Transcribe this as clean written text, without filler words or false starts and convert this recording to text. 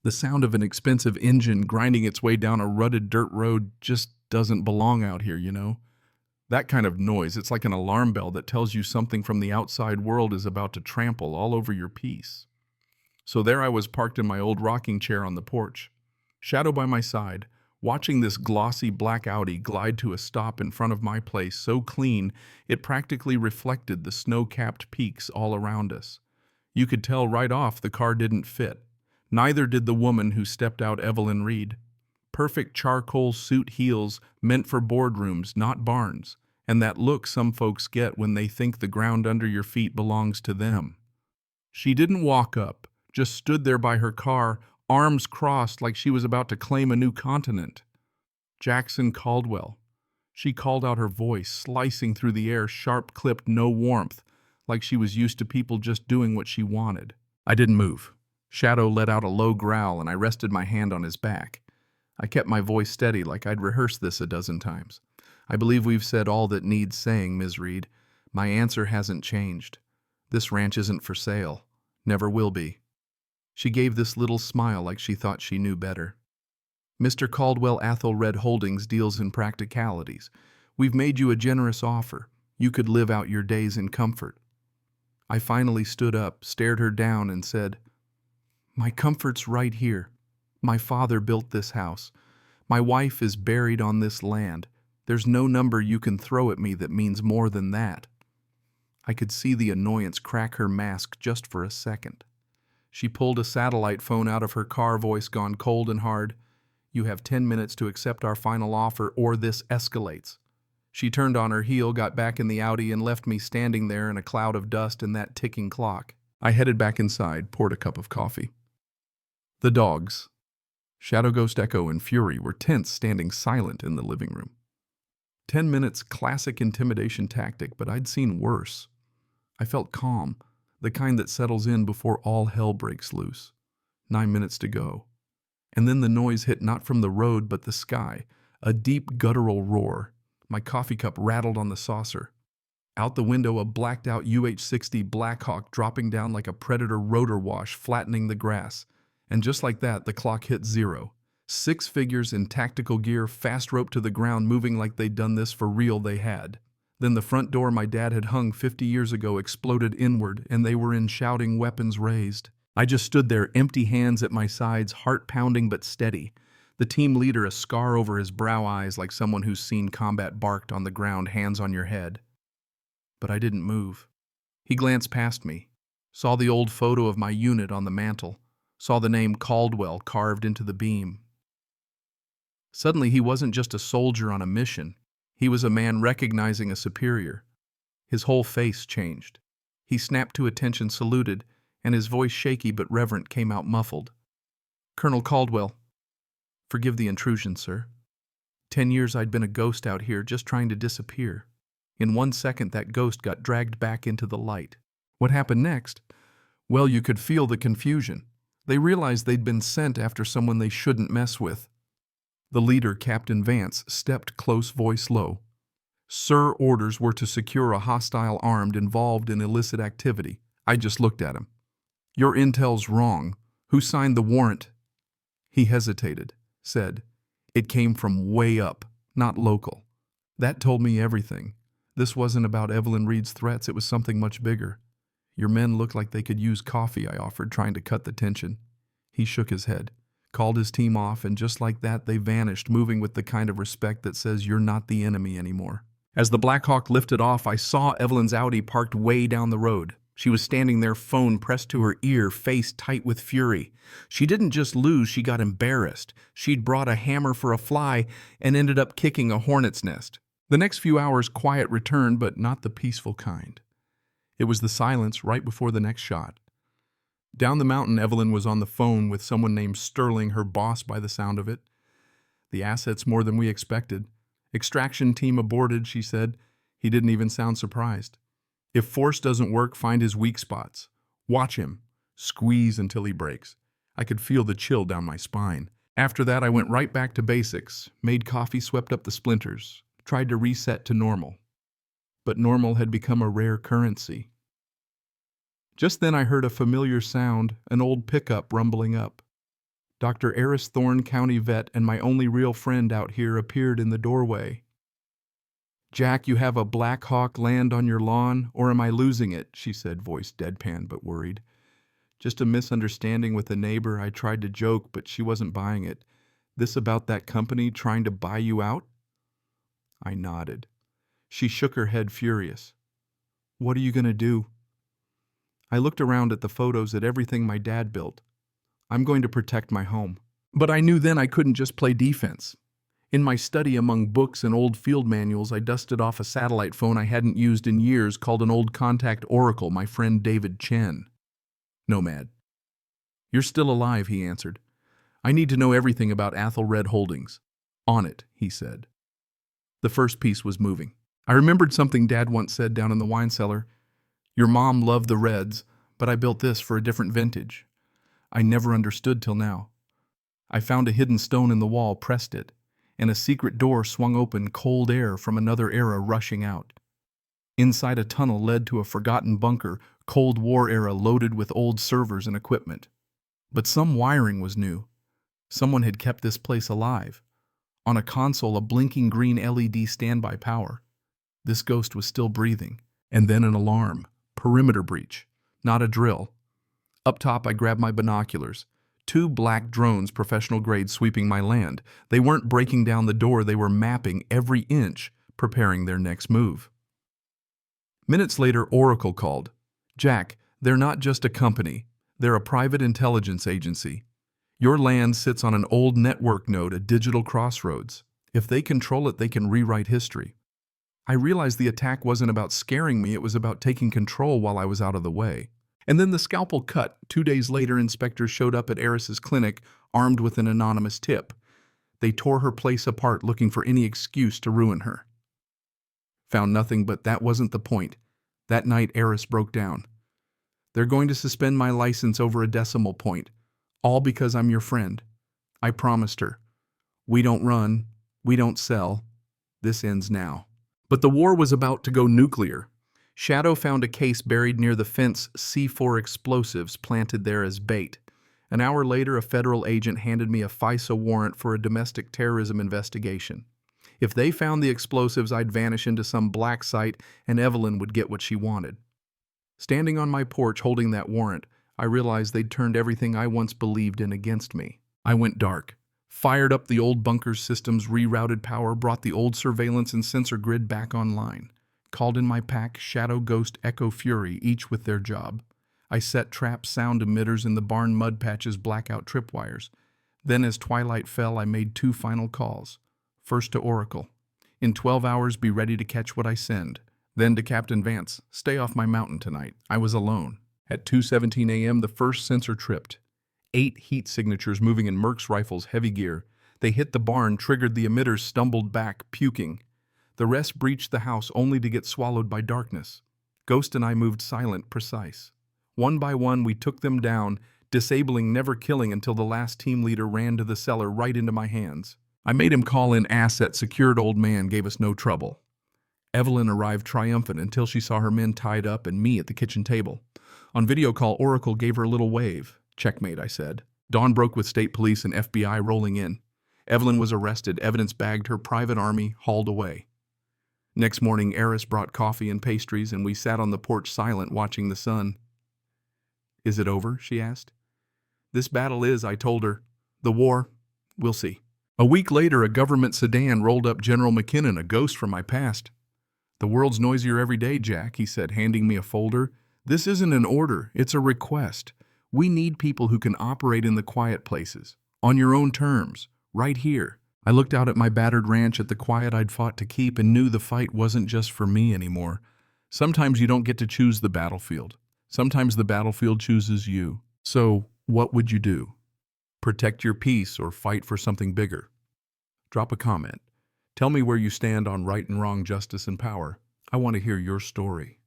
The sound of an expensive engine grinding its way down a rutted dirt road just doesn't belong out here, you know? That kind of noise, it's like an alarm bell that tells you something from the outside world is about to trample all over your peace. So there I was parked in my old rocking chair on the porch, Shadow by my side, watching this glossy black Audi glide to a stop in front of my place so clean it practically reflected the snow-capped peaks all around us. You could tell right off the car didn't fit. Neither did the woman who stepped out, Evelyn Reed. Perfect charcoal suit heels meant for boardrooms, not barns, and that look some folks get when they think the ground under your feet belongs to them. She didn't walk up, just stood there by her car, arms crossed like she was about to claim a new continent. Jackson Caldwell. She called out, her voice slicing through the air, sharp-clipped, no warmth, like she was used to people just doing what she wanted. I didn't move. Shadow let out a low growl, and I rested my hand on his back. I kept my voice steady like I'd rehearsed this a dozen times. I believe we've said all that needs saying, Ms. Reed. My answer hasn't changed. This ranch isn't for sale. Never will be. She gave this little smile like she thought she knew better. Mr. Caldwell Athelred Holdings deals in practicalities. We've made you a generous offer. You could live out your days in comfort. I finally stood up, stared her down, and said, "My comfort's right here. My father built this house. My wife is buried on this land. There's no number you can throw at me that means more than that." I could see the annoyance crack her mask just for a second. She pulled a satellite phone out of her car, voice gone cold and hard. "You have 10 minutes to accept our final offer, or this escalates." She turned on her heel, got back in the Audi, and left me standing there in a cloud of dust and that ticking clock. I headed back inside, poured a cup of coffee. The dogs, Shadow, Ghost, Echo, and Fury, were tense, standing silent in the living room. 10 minutes, classic intimidation tactic, but I'd seen worse. I felt calm, the kind that settles in before all hell breaks loose. 9 minutes to go. And then the noise hit, not from the road but the sky, a deep guttural roar. My coffee cup rattled on the saucer. Out the window, a blacked-out UH-60 Blackhawk dropping down like a Predator rotor wash, flattening the grass. And just like that, the clock hit 0. 6 figures in tactical gear, fast rope to the ground, moving like they'd done this for real. They had. Then the front door my dad had hung 50 years ago exploded inward, and they were in, shouting, weapons raised. I just stood there, empty hands at my sides, heart pounding but steady. The team leader, a scar over his brow, eyes like someone who's seen combat, barked on the ground, hands on your head. But I didn't move. He glanced past me, saw the old photo of my unit on the mantel, saw the name Caldwell carved into the beam. Suddenly he wasn't just a soldier on a mission. He was a man recognizing a superior. His whole face changed. He snapped to attention, saluted, and his voice, shaky but reverent, came out muffled. "Colonel Caldwell, forgive the intrusion, sir. 10 years I'd been a ghost out here, just trying to disappear. In 1 second, that ghost got dragged back into the light. What happened next? Well, you could feel the confusion. They realized they'd been sent after someone they shouldn't mess with." The leader, Captain Vance, stepped close, voice low. "Sir, orders were to secure a hostile armed involved in illicit activity." I just looked at him. "Your intel's wrong. Who signed the warrant?" He hesitated, said, "It came from way up, not local." That told me everything. This wasn't about Evelyn Reed's threats, it was something much bigger. "Your men look like they could use coffee," I offered, trying to cut the tension. He shook his head, called his team off, and just like that they vanished, moving with the kind of respect that says you're not the enemy anymore. As the Blackhawk lifted off, I saw Evelyn's Audi parked way down the road. She was standing there, phone pressed to her ear, face tight with fury. She didn't just lose, she got embarrassed. She'd brought a hammer for a fly and ended up kicking a hornet's nest. The next few hours, quiet returned, but not the peaceful kind. It was the silence right before the next shot. Down the mountain, Evelyn was on the phone with someone named Sterling, her boss by the sound of it. "The asset's more than we expected. Extraction team aborted," she said. He didn't even sound surprised. "If force doesn't work, find his weak spots. Watch him. Squeeze until he breaks." I could feel the chill down my spine. After that, I went right back to basics, made coffee, swept up the splinters, tried to reset to normal. But normal had become a rare currency. Just then I heard a familiar sound, an old pickup rumbling up. Dr. Eris Thorne, county vet, and my only real friend out here appeared in the doorway. "Jack, you have a Black Hawk land on your lawn, or am I losing it?" she said, voice deadpan but worried. "Just a misunderstanding with a neighbor. I tried to joke, but she wasn't buying it. This about that company trying to buy you out?" I nodded. She shook her head, furious. "What are you going to do?" I looked around at the photos, at everything my dad built. "I'm going to protect my home." But I knew then I couldn't just play defense. In my study among books and old field manuals, I dusted off a satellite phone I hadn't used in years called an old contact oracle, my friend David Chen. "Nomad." "You're still alive," he answered. "I need to know everything about Athelred Holdings." "On it," he said. The first piece was moving. I remembered something Dad once said down in the wine cellar. "Your mom loved the Reds, but I built this for a different vintage." I never understood till now. I found a hidden stone in the wall, pressed it, and a secret door swung open, cold air from another era rushing out. Inside, a tunnel led to a forgotten bunker, Cold War era, loaded with old servers and equipment. But some wiring was new. Someone had kept this place alive. On a console, a blinking green LED standby power. This ghost was still breathing. And then an alarm. Perimeter breach. Not a drill. Up top, I grabbed my binoculars. 2 black drones, professional grade, sweeping my land. They weren't breaking down the door, they were mapping every inch, preparing their next move. Minutes later, Oracle called. "Jack, they're not just a company. They're a private intelligence agency. Your land sits on an old network node, a digital crossroads. If they control it, they can rewrite history." I realized the attack wasn't about scaring me, it was about taking control while I was out of the way. And then the scalpel cut. 2 days later, inspectors showed up at Eris's clinic, armed with an anonymous tip. They tore her place apart, looking for any excuse to ruin her. Found nothing, but that wasn't the point. That night, Eris broke down. "They're going to suspend my license over a decimal point. All because I'm your friend." I promised her. "We don't run. We don't sell. This ends now." But the war was about to go nuclear. Shadow found a case buried near the fence, C4 explosives planted there as bait. An hour later, a federal agent handed me a FISA warrant for a domestic terrorism investigation. If they found the explosives, I'd vanish into some black site and Evelyn would get what she wanted. Standing on my porch holding that warrant, I realized they'd turned everything I once believed in against me. I went dark. Fired up the old bunker's systems, rerouted power, brought the old surveillance and sensor grid back online. Called in my pack, Shadow, Ghost, Echo, Fury, each with their job. I set traps, sound emitters in the barn mud patches, blackout tripwires. Then as twilight fell, I made 2 final calls. First to Oracle. "In 12 hours, be ready to catch what I send." Then to Captain Vance. "Stay off my mountain tonight." I was alone. At 2:17 a.m., the first sensor tripped. 8 heat signatures moving in Merck's rifles, heavy gear. They hit the barn, triggered the emitters, stumbled back, puking. The rest breached the house, only to get swallowed by darkness. Ghost and I moved silent, precise. One by one, we took them down, disabling, never killing, until the last team leader ran to the cellar, right into my hands. I made him call in asset, secured. Old man gave us no trouble. Evelyn arrived triumphant until she saw her men tied up and me at the kitchen table. On video call, Oracle gave her a little wave. "Checkmate," I said. Dawn broke with state police and FBI rolling in. Evelyn was arrested, evidence bagged, her private army hauled away. Next morning, Eris brought coffee and pastries, and we sat on the porch silent, watching the sun. "Is it over?" she asked. "This battle is," I told her. "The war, we'll see." A week later, a government sedan rolled up. General McKinnon, a ghost from my past. "The world's noisier every day, Jack," he said, handing me a folder. "This isn't an order, it's a request. We need people who can operate in the quiet places, on your own terms, right here." I looked out at my battered ranch, at the quiet I'd fought to keep, and knew the fight wasn't just for me anymore. Sometimes you don't get to choose the battlefield. Sometimes the battlefield chooses you. So, what would you do? Protect your peace or fight for something bigger? Drop a comment. Tell me where you stand on right and wrong, justice and power. I want to hear your story.